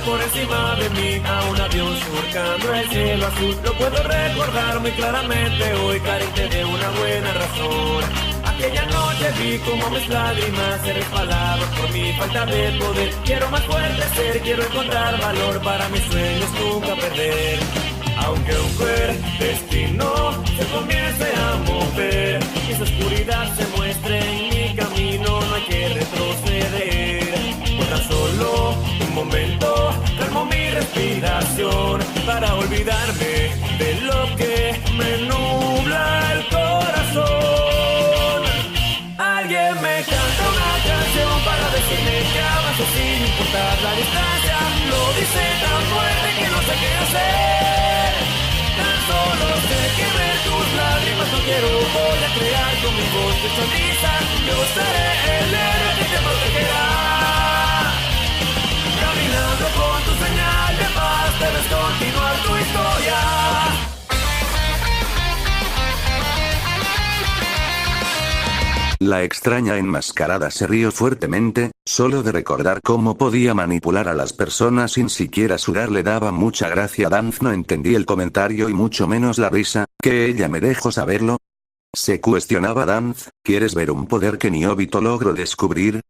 por encima de mí a un avión surcando el cielo azul. Lo puedo recordar muy claramente hoy, carente de una buena razón. Aquella noche vi como mis lágrimas se resbalaban por mi falta de poder. Quiero más fuerte ser, quiero encontrar valor para mis sueños nunca perder. Aunque un cruel destino se comience a mover y su oscuridad se muestre en mi camino, no hay que retroceder. Por tan solo un momento calmo mi respiración para olvidarme de lo que me nubla el corazón. Alguien me canta una canción para decirme que avanzo sin importar la distancia. Lo dice tan fuerte que no sé qué hacer. Solo sé que ver tus lágrimas no quiero. Voy a crear con mi voz de sonrisa. Yo seré el héroe que te protegerá. Caminando con tu señal de paz debes continuar tu historia. La extraña enmascarada se rió fuertemente, solo de recordar cómo podía manipular a las personas sin siquiera sudar le daba mucha gracia. Danz no entendí el comentario y mucho menos la risa, ¿que ella me dejó saberlo? Se cuestionaba Danz, ¿quieres ver un poder que ni Obito logró descubrir?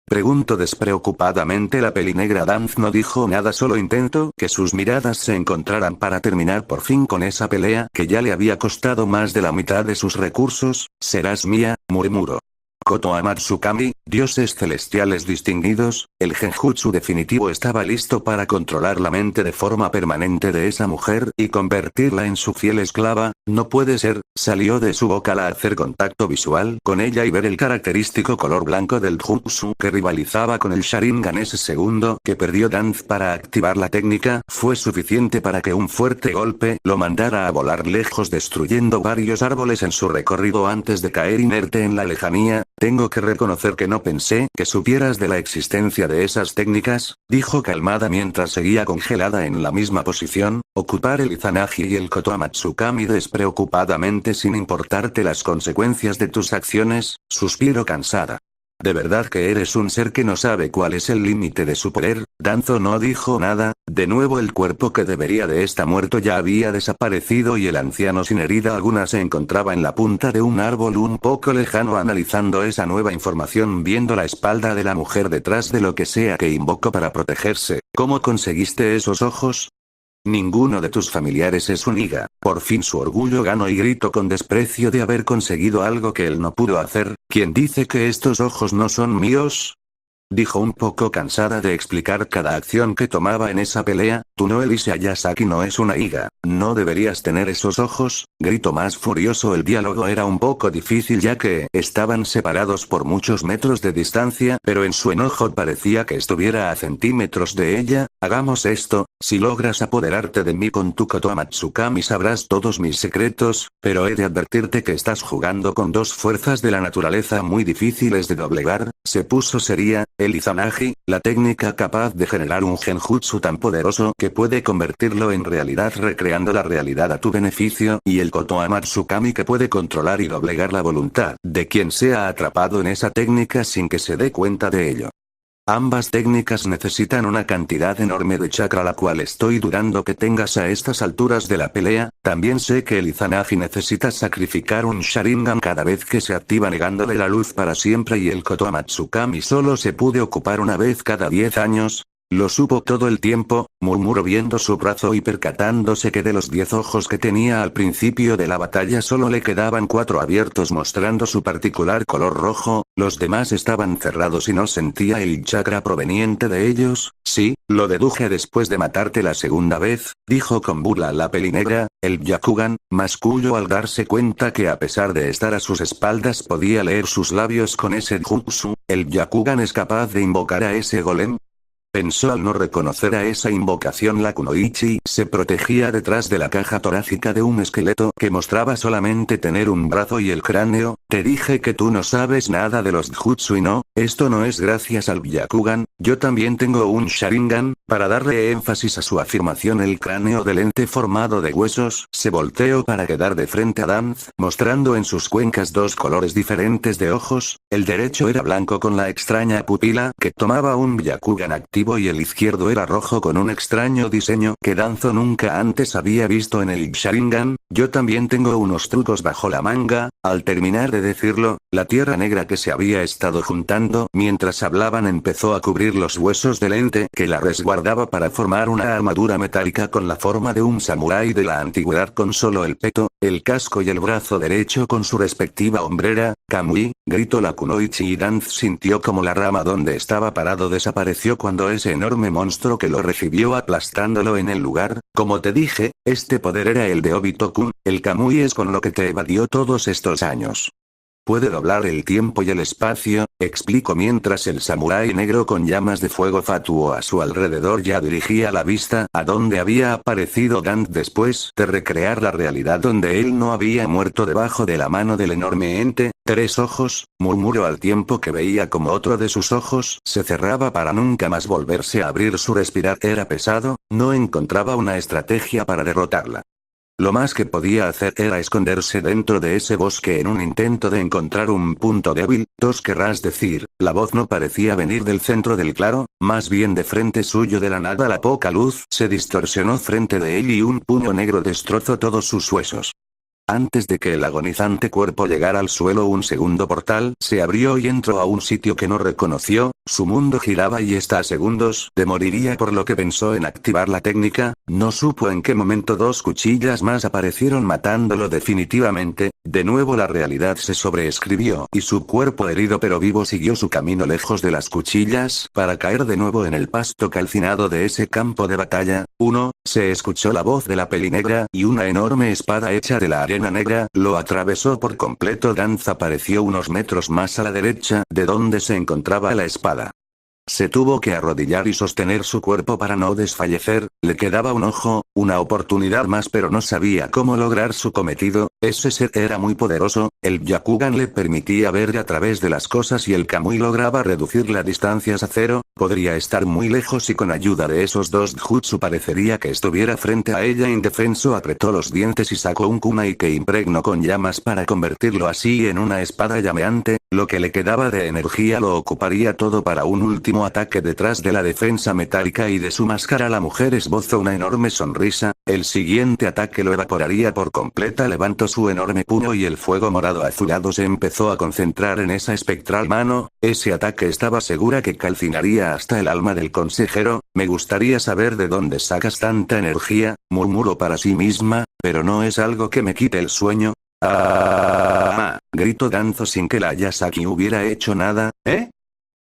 Preguntó despreocupadamente la pelinegra. Danz no dijo nada, solo intentó que sus miradas se encontraran para terminar por fin con esa pelea que ya le había costado más de la mitad de sus recursos. Serás mía, murmuró. Kotoa Matsukami, dioses celestiales distinguidos, el genjutsu definitivo estaba listo para controlar la mente de forma permanente de esa mujer y convertirla en su fiel esclava. No puede ser, salió de su boca al hacer contacto visual con ella y ver el característico color blanco del jutsu que rivalizaba con el Sharingan. Ese segundo que perdió Danz para activar la técnica fue suficiente para que un fuerte golpe lo mandara a volar lejos, destruyendo varios árboles en su recorrido antes de caer inerte en la lejanía. Tengo que reconocer que no pensé que supieras de la existencia de esas técnicas, dijo calmada mientras seguía congelada en la misma posición. Ocupar el Izanagi y el Kotoa Matsukami despreocupadamente sin importarte las consecuencias de tus acciones, suspiró cansada. ¿De verdad que eres un ser que no sabe cuál es el límite de su poder? Danzo no dijo nada, de nuevo el cuerpo que debería de estar muerto ya había desaparecido y el anciano sin herida alguna se encontraba en la punta de un árbol un poco lejano analizando esa nueva información, viendo la espalda de la mujer detrás de lo que sea que invocó para protegerse. ¿Cómo conseguiste esos ojos? Ninguno de tus familiares es un Iga. Por fin su orgullo ganó y gritó con desprecio de haber conseguido algo que él no pudo hacer. ¿Quién dice que estos ojos no son míos? Dijo un poco cansada de explicar cada acción que tomaba en esa pelea. Tu no Elise Ayasaki no es una Iga. No deberías tener esos ojos, gritó más furioso. El diálogo era un poco difícil ya que estaban separados por muchos metros de distancia, pero en su enojo parecía que estuviera a centímetros de ella. Hagamos esto, si logras apoderarte de mí con tu Kotoa Matsukami sabrás todos mis secretos, pero he de advertirte que estás jugando con dos fuerzas de la naturaleza muy difíciles de doblegar. Se puso seria. El Izanagi, la técnica capaz de generar un genjutsu tan poderoso que puede convertirlo en realidad recreando la realidad a tu beneficio, y el Kotoa Matsukami que puede controlar y doblegar la voluntad de quien sea atrapado en esa técnica sin que se dé cuenta de ello. Ambas técnicas necesitan una cantidad enorme de chakra, la cual estoy dudando que tengas a estas alturas de la pelea. También sé que el Izanagi necesita sacrificar un Sharingan cada vez que se activa negándole la luz para siempre y el Kotoa Matsukami solo se puede ocupar una vez cada 10 años. Lo supo todo el tiempo, murmuró viendo su brazo y percatándose que de los 10 ojos que tenía al principio de la batalla solo le quedaban 4 abiertos mostrando su particular color rojo, los demás estaban cerrados y no sentía el chakra proveniente de ellos. Sí, lo deduje después de matarte la segunda vez, dijo con burla la pelinegra. El Byakugan, masculló al darse cuenta que a pesar de estar a sus espaldas podía leer sus labios con ese jutsu. ¿El Byakugan es capaz de invocar a ese golem? Pensó al no reconocer a esa invocación. La kunoichi se protegía detrás de la caja torácica de un esqueleto que mostraba solamente tener un brazo y el cráneo. Te dije que tú no sabes nada de los jutsu y no, esto no es gracias al Byakugan, yo también tengo un Sharingan. Para darle énfasis a su afirmación el cráneo del ente formado de huesos se volteó para quedar de frente a Danz, mostrando en sus cuencas 2 colores diferentes de ojos. El derecho era blanco con la extraña pupila que tomaba un Byakugan activo objetivo y el izquierdo era rojo con un extraño diseño que Danzo nunca antes había visto en el Sharingan. Yo también tengo unos trucos bajo la manga. Al terminar de decirlo, la tierra negra que se había estado juntando mientras hablaban empezó a cubrir los huesos del ente que la resguardaba para formar una armadura metálica con la forma de un samurái de la antigüedad con solo el peto, el casco y el brazo derecho con su respectiva hombrera. Kamui, gritó la Kunoichi y Danzo sintió como la rama donde estaba parado desapareció cuando ese enorme monstruo que lo recibió aplastándolo en el lugar. Como te dije, este poder era el de Obito-kun, el Kamui es con lo que te evadió todos estos años. Puede doblar el tiempo y el espacio, explicó mientras el samurái negro con llamas de fuego fatuo a su alrededor ya dirigía la vista a donde había aparecido Danzo después de recrear la realidad donde él no había muerto debajo de la mano del enorme ente. 3 ojos, murmuró al tiempo que veía como otro de sus ojos se cerraba para nunca más volverse a abrir. Su respirar era pesado, no encontraba una estrategia para derrotarla. Lo más que podía hacer era esconderse dentro de ese bosque en un intento de encontrar un punto débil. Querrás decir, la voz no parecía venir del centro del claro, más bien de frente suyo. De la nada la poca luz se distorsionó frente de él y un puño negro destrozó todos sus huesos. Antes de que el agonizante cuerpo llegara al suelo un segundo portal se abrió y entró a un sitio que no reconoció. Su mundo giraba y está a segundos de moriría por lo que pensó en activar la técnica. No supo en qué momento 2 cuchillas más aparecieron matándolo definitivamente. De nuevo la realidad se sobreescribió y su cuerpo herido pero vivo siguió su camino lejos de las cuchillas para caer de nuevo en el pasto calcinado de ese campo de batalla. Se escuchó la voz de la pelinegra y una enorme espada hecha de la arena negra lo atravesó por completo. Danzo apareció unos metros más a la derecha de donde se encontraba la espada. Se tuvo que arrodillar y sostener su cuerpo para no desfallecer. Le quedaba un ojo, una oportunidad más, pero no sabía cómo lograr su cometido. Ese ser era muy poderoso, el Byakugan le permitía ver a través de las cosas y el Kamui lograba reducir las distancias a 0, podría estar muy lejos y con ayuda de esos 2 jutsu parecería que estuviera frente a ella indefenso. Apretó los dientes y sacó un kunai que impregnó con llamas para convertirlo así en una espada llameante. Lo que le quedaba de energía lo ocuparía todo para un último ataque. Detrás de la defensa metálica y de su máscara la mujer esbozó una enorme sonrisa. El siguiente ataque lo evaporaría por completa. Levantó su enorme puño y el fuego morado azulado se empezó a concentrar en esa espectral mano. Ese ataque estaba segura que calcinaría hasta el alma del consejero. Me gustaría saber de dónde sacas tanta energía, murmuró para sí misma, pero no es algo que me quite el sueño. Gritó Danzo sin que la Yasaki hubiera hecho nada.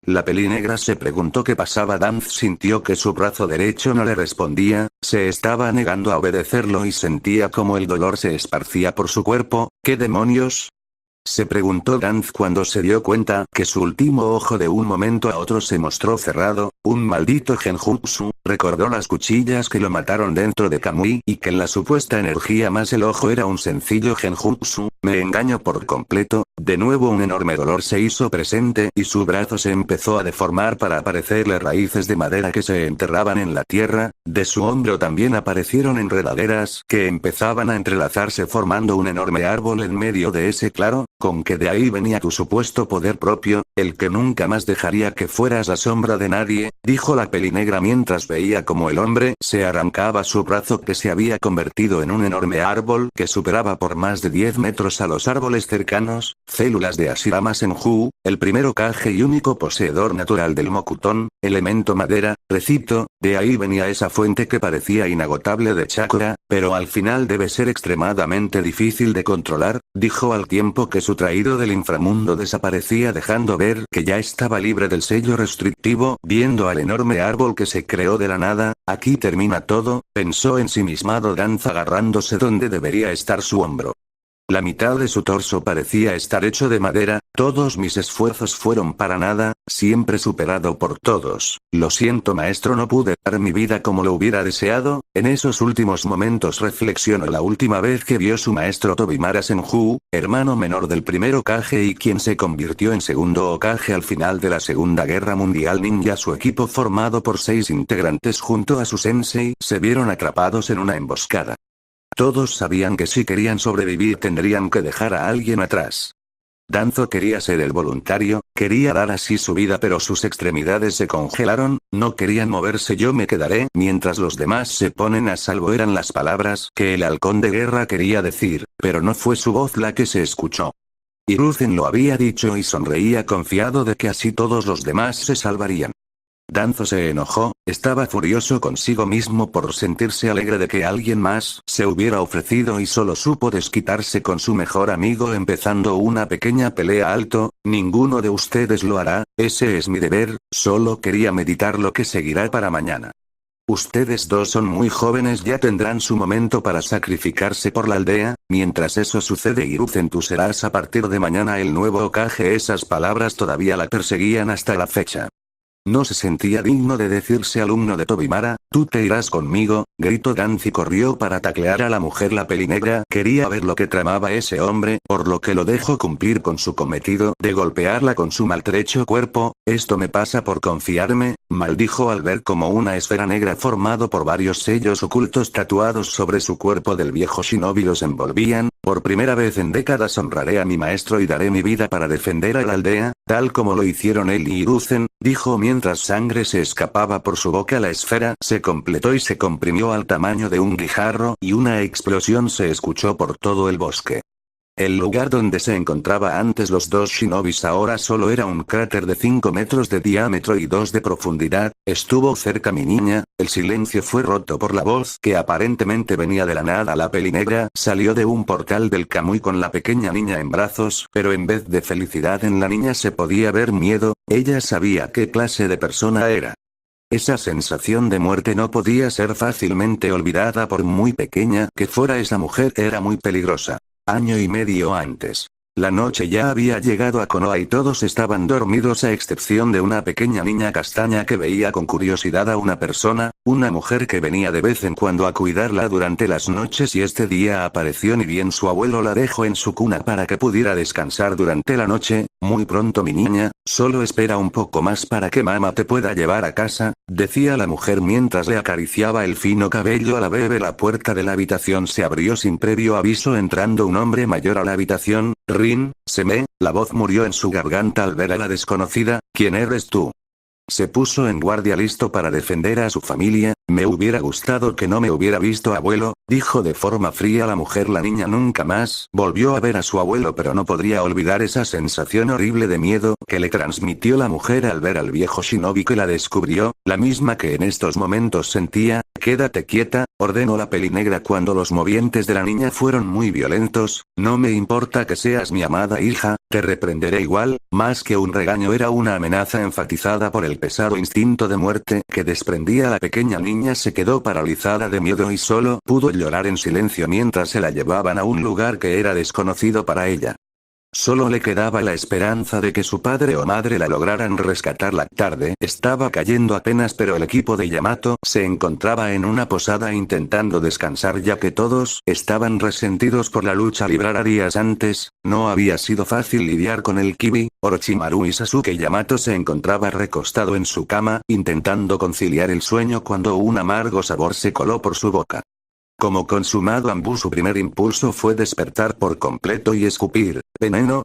La pelinegra se preguntó qué pasaba. Danzo sintió que su brazo derecho no le respondía, se estaba negando a obedecerlo y sentía como el dolor se esparcía por su cuerpo. ¿Qué demonios? Se preguntó Danzo cuando se dio cuenta que su último ojo de un momento a otro se mostró cerrado. Un maldito genjutsu. Recordó las cuchillas que lo mataron dentro de Kamui y que en la supuesta energía más el ojo era un sencillo genjutsu. Me engañó por completo. De nuevo un enorme dolor se hizo presente y su brazo se empezó a deformar para aparecerle raíces de madera que se enterraban en la tierra. De su hombro también aparecieron enredaderas que empezaban a entrelazarse formando un enorme árbol en medio de ese claro. Con que de ahí venía tu supuesto poder propio, el que nunca más dejaría que fueras la sombra de nadie, dijo la pelinegra mientras veía como el hombre se arrancaba su brazo que se había convertido en un enorme árbol que superaba por más de 10 metros a los árboles cercanos. Células de Hashirama Senju, el primer Hokage y único poseedor natural del Mokuton, elemento madera, recito, de ahí venía esa fuente que parecía inagotable de chakra, pero al final debe ser extremadamente difícil de controlar, dijo al tiempo que su traído del inframundo desaparecía dejando ver que ya estaba libre del sello restrictivo. Viendo al enorme árbol que se creó de la nada, aquí termina todo, pensó ensimismado Danzo agarrándose donde debería estar su hombro. La mitad de su torso parecía estar hecho de madera. Todos mis esfuerzos fueron para nada, siempre superado por todos. Lo siento maestro, no pude dar mi vida como lo hubiera deseado. En esos últimos momentos reflexionó la última vez que vio su maestro Tobimara Senju, hermano menor del primer Hokage y quien se convirtió en segundo Hokage al final de la Segunda Guerra Mundial Ninja. Su equipo formado por 6 integrantes junto a su sensei se vieron atrapados en una emboscada. Todos sabían que si querían sobrevivir tendrían que dejar a alguien atrás. Danzo quería ser el voluntario, quería dar así su vida, pero sus extremidades se congelaron, no querían moverse. Yo me quedaré mientras los demás se ponen a salvo, eran las palabras que el halcón de guerra quería decir, pero no fue su voz la que se escuchó. Hiruzen lo había dicho y sonreía confiado de que así todos los demás se salvarían. Danzo se enojó, estaba furioso consigo mismo por sentirse alegre de que alguien más se hubiera ofrecido y solo supo desquitarse con su mejor amigo empezando una pequeña pelea. Alto, ninguno de ustedes lo hará, ese es mi deber, solo quería meditar lo que seguirá para mañana. Ustedes dos son muy jóvenes, ya tendrán su momento para sacrificarse por la aldea, mientras eso sucede Hiruzen tú serás a partir de mañana el nuevo Hokage. Esas palabras todavía la perseguían hasta la fecha. No se sentía digno de decirse alumno de Tobimara, tú te irás conmigo, gritó Danzo y corrió para taclear a la mujer. La pelinegra quería ver lo que tramaba ese hombre, por lo que lo dejó cumplir con su cometido de golpearla con su maltrecho cuerpo. Esto me pasa por confiarme, maldijo al ver como una esfera negra formado por varios sellos ocultos tatuados sobre su cuerpo del viejo shinobi los envolvían. Por primera vez en décadas honraré a mi maestro y daré mi vida para defender a la aldea, tal como lo hicieron él y Hiruzen, dijo mientras sangre se escapaba por su boca. La esfera se completó y se comprimió al tamaño de un guijarro y una explosión se escuchó por todo el bosque. El lugar donde se encontraba antes los dos shinobis ahora solo era un cráter de 5 metros de diámetro y 2 de profundidad. Estuvo cerca mi niña. El silencio fue roto por la voz que aparentemente venía de la nada. La pelinegra salió de un portal del Kamui con la pequeña niña en brazos, pero en vez de felicidad en la niña se podía ver miedo. Ella sabía qué clase de persona era. Esa sensación de muerte no podía ser fácilmente olvidada por muy pequeña que fuera. Esa mujer era muy peligrosa. Año y medio antes. La noche ya había llegado a Konoha y todos estaban dormidos a excepción de una pequeña niña castaña que veía con curiosidad a una persona, una mujer que venía de vez en cuando a cuidarla durante las noches y este día apareció. Ni bien su abuelo la dejó en su cuna para que pudiera descansar durante la noche. Muy pronto mi niña, solo espera un poco más para que mamá te pueda llevar a casa, decía la mujer mientras le acariciaba el fino cabello a la bebé. La puerta de la habitación se abrió sin previo aviso entrando un hombre mayor a la habitación. Rin, Seme, la voz murió en su garganta al ver a la desconocida. ¿Quién eres tú? Se puso en guardia listo para defender a su familia. Me hubiera gustado que no me hubiera visto abuelo, dijo de forma fría la mujer. La niña nunca más volvió a ver a su abuelo, pero no podría olvidar esa sensación horrible de miedo que le transmitió la mujer al ver al viejo shinobi que la descubrió, la misma que en estos momentos sentía. Quédate quieta, ordenó la pelinegra cuando los movimientos de la niña fueron muy violentos. No me importa que seas mi amada hija, te reprenderé igual. Más que un regaño era una amenaza enfatizada por el pesado instinto de muerte que desprendía la pequeña niña. Se quedó paralizada de miedo y solo pudo llorar en silencio mientras se la llevaban a un lugar que era desconocido para ella. Solo le quedaba la esperanza de que su padre o madre la lograran rescatar. La tarde estaba cayendo apenas, pero el equipo de Yamato se encontraba en una posada intentando descansar ya que todos estaban resentidos por la lucha librada días antes. No había sido fácil lidiar con el Kibi, Orochimaru y Sasuke. Yamato se encontraba recostado en su cama intentando conciliar el sueño cuando un amargo sabor se coló por su boca. Como consumado ambú, su primer impulso fue despertar por completo y escupir. ¿Veneno?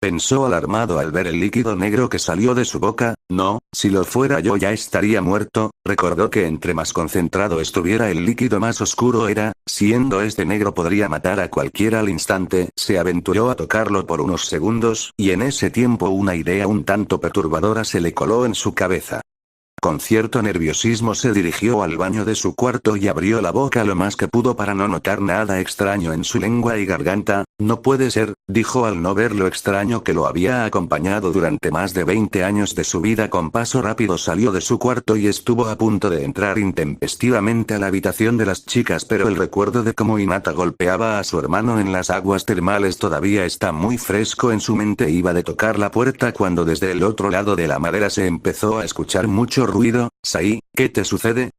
Pensó alarmado al ver el líquido negro que salió de su boca. No, si lo fuera yo ya estaría muerto. Recordó que entre más concentrado estuviera el líquido más oscuro era, siendo este negro podría matar a cualquiera al instante. Se aventuró a tocarlo por unos segundos, y en ese tiempo una idea un tanto perturbadora se le coló en su cabeza. Con cierto nerviosismo se dirigió al baño de su cuarto y abrió la boca lo más que pudo para no notar nada extraño en su lengua y garganta. No puede ser, dijo al no ver lo extraño que lo había acompañado durante más de 20 años de su vida. Con paso rápido salió de su cuarto y estuvo a punto de entrar intempestivamente a la habitación de las chicas, pero el recuerdo de cómo Hinata golpeaba a su hermano en las aguas termales todavía está muy fresco en su mente. Iba de tocar la puerta cuando desde el otro lado de la madera se empezó a escuchar mucho ruido. Sai, ¿qué te sucede?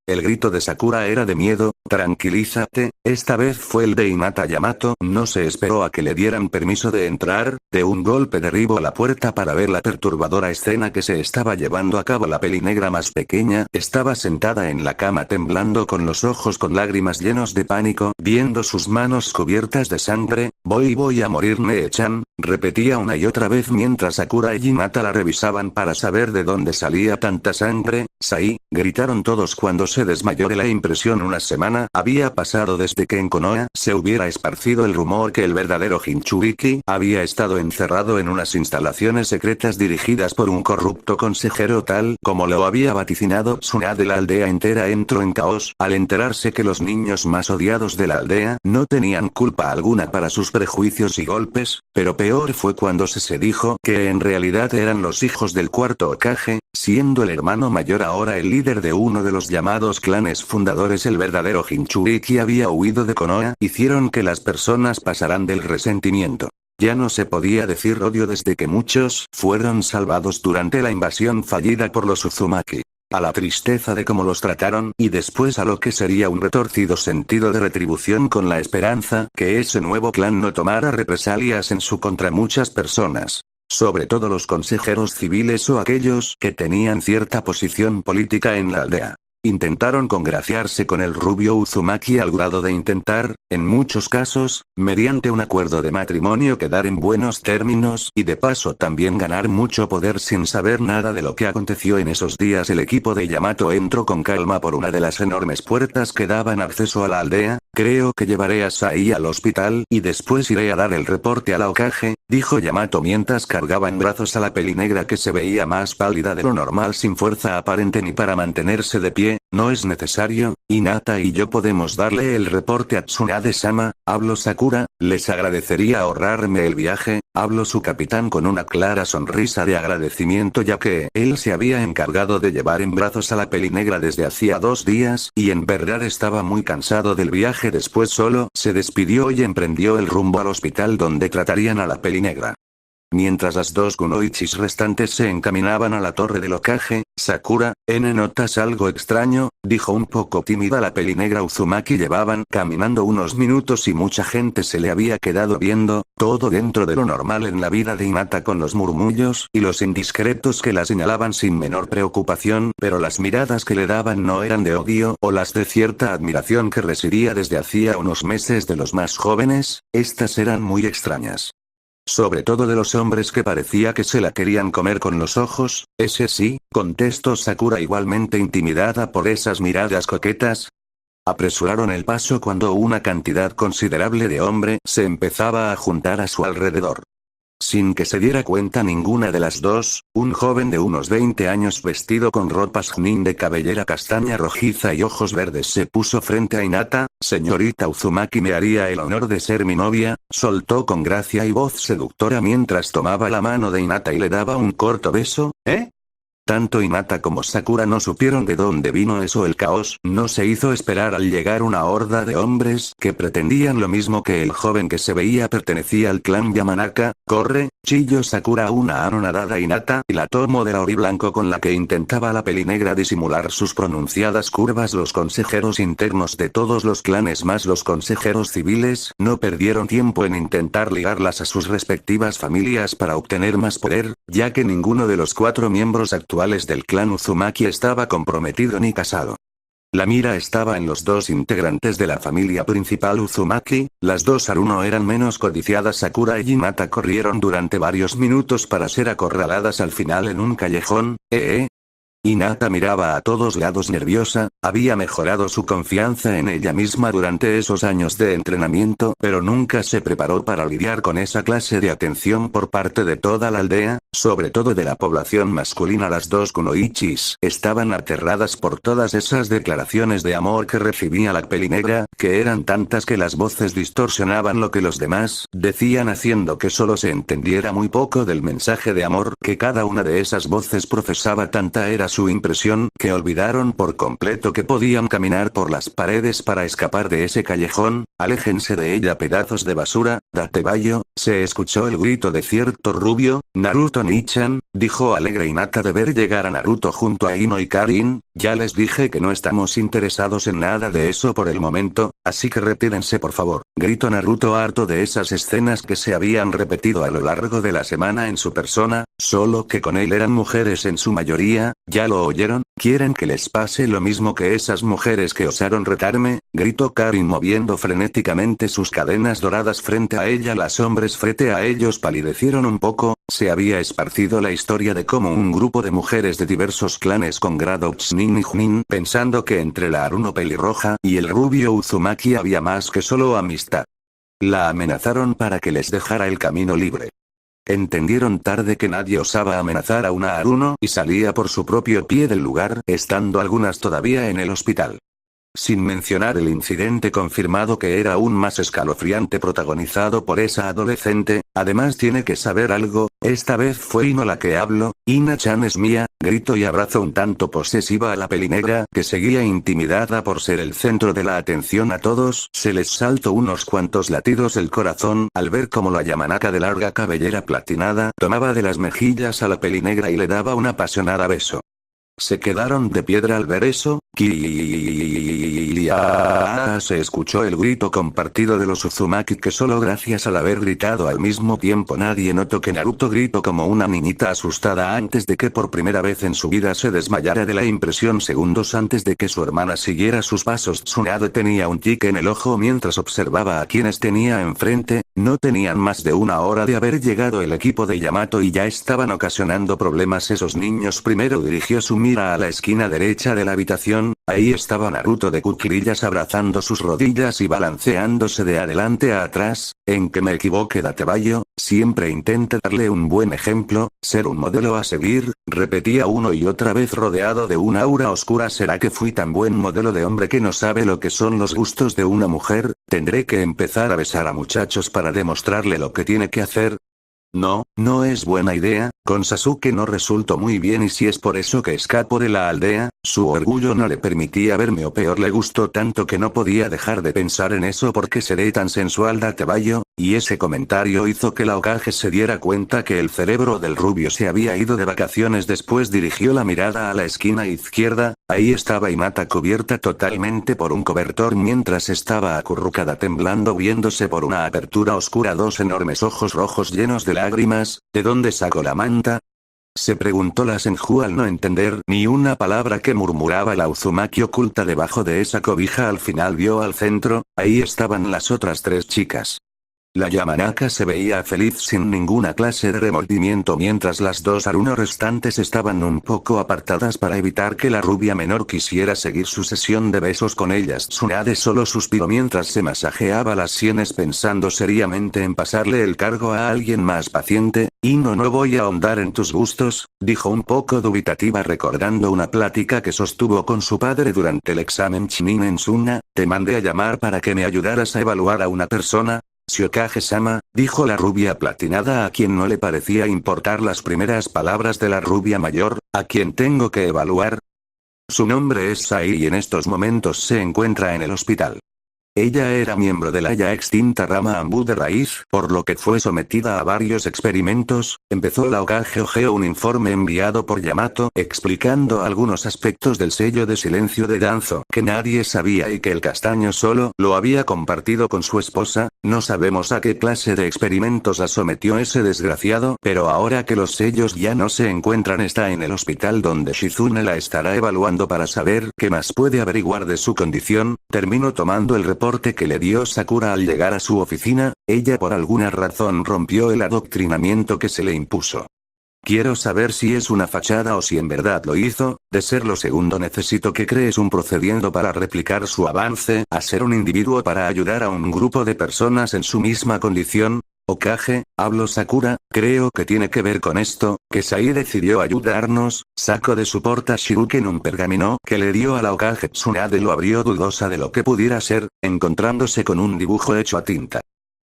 El grito de Sakura era de miedo. Tranquilízate, esta vez fue el de Hinata Yamato. No se esperó a que le dieran permiso de entrar, de un golpe derribó la puerta para ver la perturbadora escena que se estaba llevando a cabo. La pelinegra más pequeña estaba sentada en la cama temblando con los ojos con lágrimas llenos de pánico, viendo sus manos cubiertas de sangre. Voy a morir, Nee-chan, repetía una y otra vez mientras Sakura y Hinata la revisaban para saber de dónde salía tanta sangre. Sai, gritaron todos cuando se desmayó de la impresión. Una semana había pasado desde que en Konoha se hubiera esparcido el rumor que el verdadero Jinchuriki había estado encerrado en unas instalaciones secretas dirigidas por un corrupto consejero tal como lo había vaticinado Tsunade. La aldea entera entró en caos al enterarse que los niños más odiados de la aldea no tenían culpa alguna para sus prejuicios y golpes, pero peor fue cuando se dijo que en realidad eran los hijos del cuarto Hokage, siendo el hermano mayor ahora el líder de uno de los llamados clanes fundadores. El verdadero Jinchuriki había huido de Konoha. Hicieron que las personas pasaran del resentimiento. Ya no se podía decir odio desde que muchos fueron salvados durante la invasión fallida por los Uzumaki. A la tristeza de cómo los trataron y después a lo que sería un retorcido sentido de retribución con la esperanza que ese nuevo clan no tomara represalias en su contra. Muchas personas, sobre todo los consejeros civiles o aquellos que tenían cierta posición política en la aldea, intentaron congraciarse con el rubio Uzumaki al grado de intentar, en muchos casos, mediante un acuerdo de matrimonio quedar en buenos términos y de paso también ganar mucho poder sin saber nada de lo que aconteció en esos días. El equipo de Yamato entró con calma por una de las enormes puertas que daban acceso a la aldea. Creo que llevaré a Sai al hospital y después iré a dar el reporte a la Hokage, dijo Yamato mientras cargaba en brazos a la pelinegra que se veía más pálida de lo normal sin fuerza aparente ni para mantenerse de pie. No es necesario, Hinata y yo podemos darle el reporte a Tsunade-sama, habló Sakura, les agradecería ahorrarme el viaje, habló su capitán con una clara sonrisa de agradecimiento ya que él se había encargado de llevar en brazos a la pelinegra desde hacía 2 días y en verdad estaba muy cansado del viaje. Después solo se despidió y emprendió el rumbo al hospital donde tratarían a la pelinegra. Mientras las dos kunoichis restantes se encaminaban a la torre del Hokage, Sakura, ¿notas algo extraño?, dijo un poco tímida la pelinegra Uzumaki. Llevaban caminando unos minutos y mucha gente se le había quedado viendo, todo dentro de lo normal en la vida de Hinata con los murmullos y los indiscretos que la señalaban sin menor preocupación, pero las miradas que le daban no eran de odio o las de cierta admiración que residía desde hacía unos meses de los más jóvenes. Estas eran muy extrañas. Sobre todo de los hombres que parecía que se la querían comer con los ojos. Ese sí, contestó Sakura igualmente intimidada por esas miradas coquetas. Apresuraron el paso cuando una cantidad considerable de hombre se empezaba a juntar a su alrededor. Sin que se diera cuenta ninguna de las dos, un joven de unos 20 años vestido con ropas jnin de cabellera castaña rojiza y ojos verdes se puso frente a Hinata. Señorita Uzumaki, ¿me haría el honor de ser mi novia?, soltó con gracia y voz seductora mientras tomaba la mano de Hinata y le daba un corto beso. Tanto Hinata como Sakura no supieron de dónde vino eso. El caos no se hizo esperar al llegar una horda de hombres que pretendían lo mismo que el joven que se veía pertenecía al clan Yamanaka. Corre, chilló Sakura a una anonadada Hinata y la tomó de la oriblanco con la que intentaba la pelinegra disimular sus pronunciadas curvas. Los consejeros internos de todos los clanes más los consejeros civiles no perdieron tiempo en intentar ligarlas a sus respectivas familias para obtener más poder, ya que ninguno de los 4 miembros actuales del clan Uzumaki estaba comprometido ni casado. La mira estaba en los 2 integrantes de la familia principal Uzumaki. Las 2 Haruno eran menos codiciadas. Sakura y Hinata corrieron durante varios minutos para ser acorraladas al final en un callejón. Hinata miraba a todos lados nerviosa. Había mejorado su confianza en ella misma durante esos años de entrenamiento, pero nunca se preparó para lidiar con esa clase de atención por parte de toda la aldea, sobre todo de la población masculina. Las 2 kunoichis estaban aterradas por todas esas declaraciones de amor que recibía la pelinegra, que eran tantas que las voces distorsionaban lo que los demás decían, haciendo que solo se entendiera muy poco del mensaje de amor que cada una de esas voces profesaba. Tanta era su impresión que olvidaron por completo que podían caminar por las paredes para escapar de ese callejón. Aléjense de ella, pedazos de basura. Datebayo, se escuchó el grito de cierto rubio. Naruto Nichan, dijo alegre Hinata de ver llegar a Naruto junto a Ino y Karin. Ya les dije que no estamos interesados en nada de eso por el momento, así que retírense por favor, gritó Naruto harto de esas escenas que se habían repetido a lo largo de la semana en su persona, solo que con él eran mujeres en su mayoría, ¿ya lo oyeron? ¿Quieren que les pase lo mismo que esas mujeres que osaron retarme? Gritó Karin moviendo frenéticamente sus cadenas doradas frente a ella. Los hombres frente a ellos palidecieron un poco, se había esparcido la historia de cómo un grupo de mujeres de diversos clanes con grado Chunin y Junin pensando que entre la Aruno pelirroja y el rubio Uzumaki había más que solo amistad. La amenazaron para que les dejara el camino libre. Entendieron tarde que nadie osaba amenazar a una Aruno y salía por su propio pie del lugar, estando algunas todavía en el hospital. Sin mencionar el incidente confirmado que era aún más escalofriante protagonizado por esa adolescente, además tiene que saber algo, esta vez fue Ino la que habló, Ina-chan es mía, grito y abrazo un tanto posesiva a la pelinegra que seguía intimidada por ser el centro de la atención a todos, se les saltó unos cuantos latidos el corazón al ver cómo la Yamanaka de larga cabellera platinada tomaba de las mejillas a la pelinegra y le daba un apasionado beso. Se quedaron de piedra al ver eso, se escuchó el grito compartido de los Uzumaki que solo gracias al haber gritado al mismo tiempo nadie notó que Naruto gritó como una niñita asustada antes de que por primera vez en su vida se desmayara de la impresión segundos antes de que su hermana siguiera sus pasos. Tsunade tenía un tic en el ojo mientras observaba a quienes tenía enfrente, no tenían más de una hora de haber llegado el equipo de Yamato y ya estaban ocasionando problemas esos niños. Primero dirigió su mira a la esquina derecha de la habitación, ahí estaba Naruto de cuclillas abrazando sus rodillas y balanceándose de adelante a atrás, en que me equivoque Datebayo, siempre intente darle un buen ejemplo, ser un modelo a seguir, repetía uno y otra vez rodeado de un aura oscura. ¿Será que fui tan buen modelo de hombre que no sabe lo que son los gustos de una mujer? ¿Tendré que empezar a besar a muchachos para demostrarle lo que tiene que hacer? No, no es buena idea, con Sasuke no resultó muy bien y si es por eso que escapó de la aldea, su orgullo no le permitía verme o peor le gustó tanto que no podía dejar de pensar en eso porque seré tan sensual Datebayo, y ese comentario hizo que la Hokage se diera cuenta que el cerebro del rubio se había ido de vacaciones. Después dirigió la mirada a la esquina izquierda, ahí estaba Hinata cubierta totalmente por un cobertor mientras estaba acurrucada temblando viéndose por una apertura oscura dos enormes ojos rojos llenos de lágrimas. ¿De dónde sacó la manta?, se preguntó la Senju al no entender ni una palabra que murmuraba la Uzumaki oculta debajo de esa cobija. Al final vio al centro, ahí estaban las otras tres chicas. La Yamanaka se veía feliz sin ninguna clase de remordimiento mientras las dos Aruno restantes estaban un poco apartadas para evitar que la rubia menor quisiera seguir su sesión de besos con ellas. Tsunade solo suspiró mientras se masajeaba las sienes pensando seriamente en pasarle el cargo a alguien más paciente. No voy a ahondar en tus gustos, dijo un poco dubitativa recordando una plática que sostuvo con su padre durante el examen Chunin en Suna. Te mandé a llamar para que me ayudaras a evaluar a una persona. Shiokage-sama, dijo la rubia platinada a quien no le parecía importar las primeras palabras de la rubia mayor, ¿a quien tengo que evaluar? Su nombre es Sai y en estos momentos se encuentra en el hospital. Ella era miembro de la ya extinta rama Anbu de raíz, por lo que fue sometida a varios experimentos. Empezó la Hokage hojeó un informe enviado por Yamato explicando algunos aspectos del sello de silencio de Danzo que nadie sabía y que el castaño solo lo había compartido con su esposa. No sabemos a qué clase de experimentos la sometió ese desgraciado, pero ahora que los sellos ya no se encuentran está en el hospital donde Shizune la estará evaluando para saber qué más puede averiguar de su condición. Terminó tomando el reporte que le dio Sakura al llegar a su oficina. Ella por alguna razón rompió el adoctrinamiento que se le impuso. Quiero saber si es una fachada o si en verdad lo hizo. De ser lo segundo necesito que crees un procedimiento para replicar su avance a ser un individuo para ayudar a un grupo de personas en su misma condición. Hokage, habló Sakura, creo que tiene que ver con esto, que Sai decidió ayudarnos. Sacó de su porta Shiruken un pergamino que le dio a la Hokage. Tsunade lo abrió dudosa de lo que pudiera ser, encontrándose con un dibujo hecho a tinta.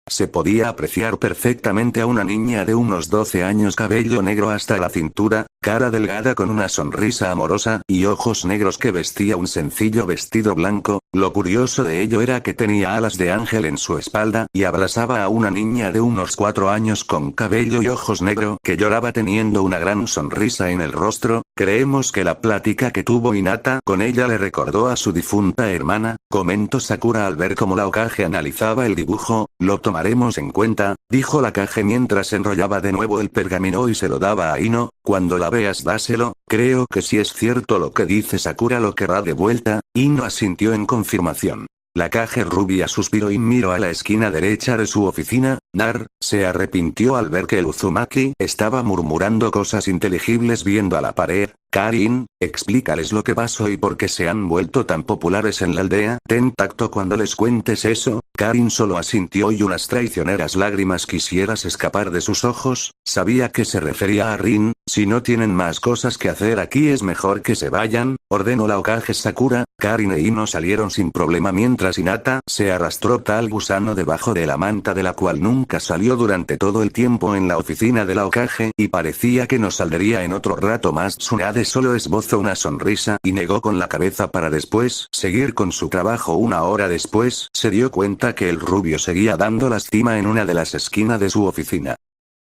Se podía apreciar perfectamente a una niña de unos 12 años, cabello negro hasta la cintura, cara delgada con una sonrisa amorosa y ojos negros que vestía un sencillo vestido blanco. Lo curioso de ello era que tenía alas de ángel en su espalda y abrazaba a una niña de unos 4 años con cabello y ojos negros que lloraba teniendo una gran sonrisa en el rostro. Creemos que la plática que tuvo Hinata con ella le recordó a su difunta hermana, comentó Sakura al ver cómo la Hokage analizaba el dibujo. Lo tomaremos en cuenta, dijo la Kage mientras enrollaba de nuevo el pergamino y se lo daba a Ino. Cuando la veas dáselo, creo que si es cierto lo que dice Sakura lo querrá de vuelta. Ino asintió en confirmación. La Kage rubia suspiró y miró a la esquina derecha de su oficina. Nar se arrepintió al ver que el Uzumaki estaba murmurando cosas inteligibles viendo a la pared. Karin, explícales lo que pasó y por qué se han vuelto tan populares en la aldea. Ten tacto cuando les cuentes eso. Karin solo asintió y unas traicioneras lágrimas quisieran escapar de sus ojos. Sabía que se refería a Rin. Si no tienen más cosas que hacer aquí es mejor que se vayan, ordenó la Hokage Sakura. Karin e Ino salieron sin problema mientras Hinata se arrastró tal gusano debajo de la manta de la cual nunca salió durante todo el tiempo en la oficina de la Hokage y parecía que no saldría en otro rato más. Tsunade solo esbozó una sonrisa y negó con la cabeza para después seguir con su trabajo. Una hora después se dio cuenta que el rubio seguía dando lástima en una de las esquinas de su oficina.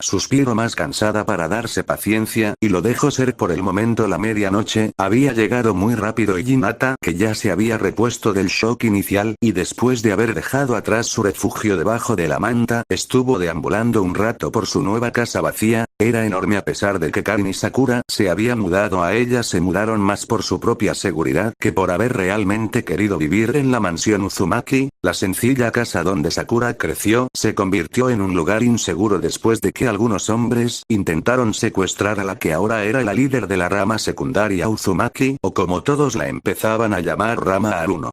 Suspiró más cansada para darse paciencia, y lo dejó ser por el momento. La medianoche había llegado muy rápido y Hinata, que ya se había repuesto del shock inicial, y después de haber dejado atrás su refugio debajo de la manta, estuvo deambulando un rato por su nueva casa vacía. Era enorme a pesar de que Karin y Sakura se habían mudado a ella. Se mudaron más por su propia seguridad que por haber realmente querido vivir en la mansión Uzumaki. La sencilla casa donde Sakura creció se convirtió en un lugar inseguro después de que algunos hombres intentaron secuestrar a la que ahora era la líder de la rama secundaria Uzumaki, o como todos la empezaban a llamar, Rama Aruno.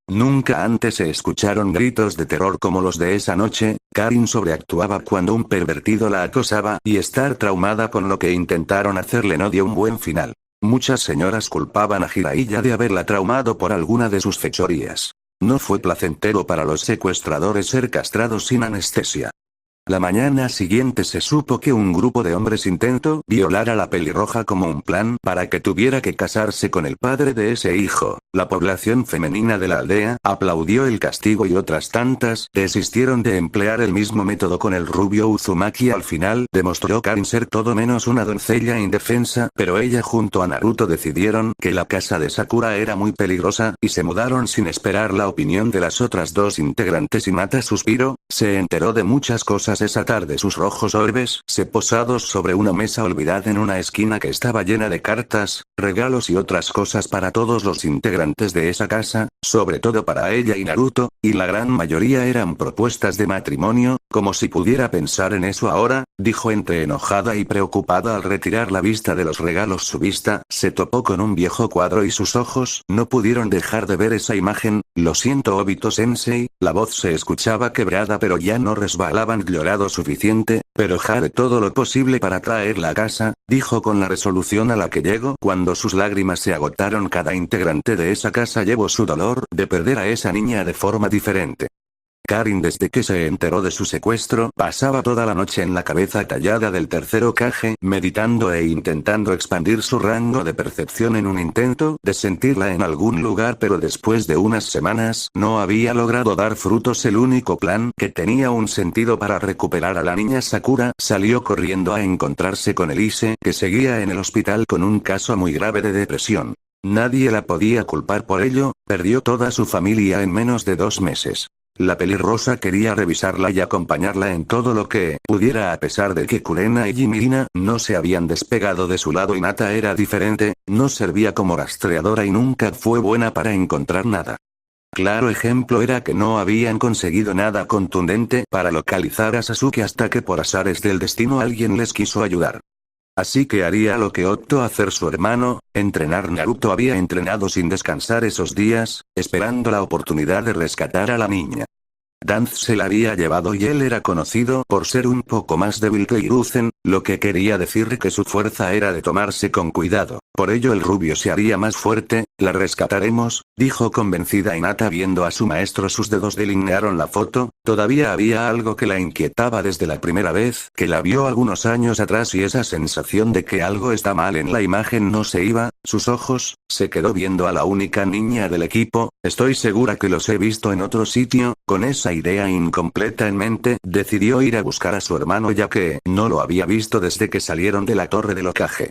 Nunca antes se escucharon gritos de terror como los de esa noche. Karin sobreactuaba cuando un pervertido la acosaba, y estar traumada con lo que intentaron hacerle no dio un buen final. Muchas señoras culpaban a Jiraiya de haberla traumado por alguna de sus fechorías. No fue placentero para los secuestradores ser castrados sin anestesia. La mañana siguiente se supo que un grupo de hombres intentó violar a la pelirroja como un plan para que tuviera que casarse con el padre de ese hijo. La población femenina de la aldea aplaudió el castigo y otras tantas desistieron de emplear el mismo método con el rubio Uzumaki. Al final demostró Karin ser todo menos una doncella indefensa, pero ella junto a Naruto decidieron que la casa de Sakura era muy peligrosa, y se mudaron sin esperar la opinión de las otras dos integrantes. Hinata suspiró, se enteró de muchas cosas esa tarde. Sus rojos orbes se posados sobre una mesa olvidada en una esquina que estaba llena de cartas, regalos y otras cosas para todos los integrantes de esa casa, sobre todo para ella y Naruto, y la gran mayoría eran propuestas de matrimonio. Como si pudiera pensar en eso ahora, dijo entre enojada y preocupada al retirar la vista de los regalos. Su vista se topó con un viejo cuadro y sus ojos no pudieron dejar de ver esa imagen. Lo siento Obito-sensei, la voz se escuchaba quebrada pero ya no resbalaban. Llorado suficiente, pero haré todo lo posible para traerla a casa, dijo con la resolución a la que llegó. Cuando sus lágrimas se agotaron, cada integrante de esa casa llevó su dolor de perder a esa niña de forma diferente. Karin, desde que se enteró de su secuestro, pasaba toda la noche en la cabeza tallada del tercer Hokage, meditando e intentando expandir su rango de percepción en un intento de sentirla en algún lugar, pero después de unas semanas no había logrado dar frutos. El único plan que tenía un sentido para recuperar a la niña Sakura salió corriendo a encontrarse con Elise, que seguía en el hospital con un caso muy grave de depresión. Nadie la podía culpar por ello, perdió toda su familia en menos de 2 meses. La pelirrosa quería revisarla y acompañarla en todo lo que pudiera, a pesar de que Kurena y Jimina no se habían despegado de su lado. Hinata era diferente, no servía como rastreadora y nunca fue buena para encontrar nada. Claro ejemplo era que no habían conseguido nada contundente para localizar a Sasuke hasta que por azares del destino alguien les quiso ayudar. Así que haría lo que optó hacer su hermano, entrenar. Naruto había entrenado sin descansar esos días, esperando la oportunidad de rescatar a la niña. Danz se la había llevado y él era conocido por ser un poco más débil que Hiruzen, lo que quería decir que su fuerza era de tomarse con cuidado. Por ello el rubio se haría más fuerte. La rescataremos, dijo convencida Hinata viendo a su maestro. Sus dedos delinearon la foto. Todavía había algo que la inquietaba desde la primera vez que la vio algunos años atrás, y esa sensación de que algo está mal en la imagen no se iba. Sus ojos se quedó viendo a la única niña del equipo. Estoy segura que los he visto en otro sitio. Con esa idea incompleta en mente, decidió ir a buscar a su hermano ya que no lo había visto desde que salieron de la torre del Hokage.